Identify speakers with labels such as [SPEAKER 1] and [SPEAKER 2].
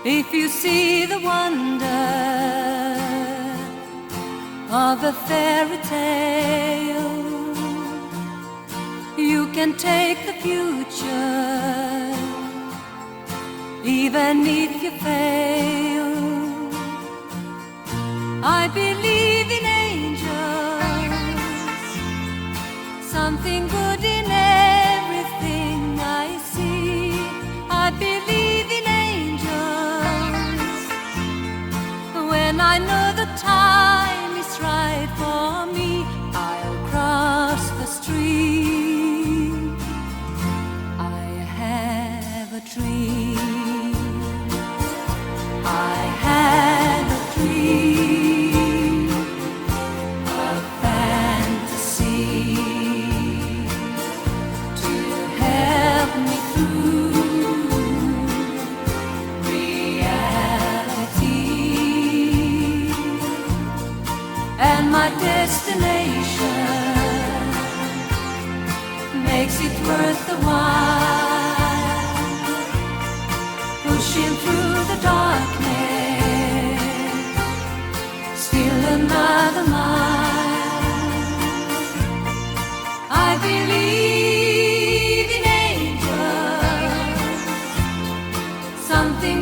[SPEAKER 1] If you see the wonder of a fairy tale, you can take the future, even if you fail. I believe in angels, something good in everything I see. I believe in angels when I know the time is right for me. I'll cross the street. I have a dream. I had a dream, a fantasy to help me through reality, and my destination makes it worth the while, pushing through the darkness, still another mile. I believe in angels, something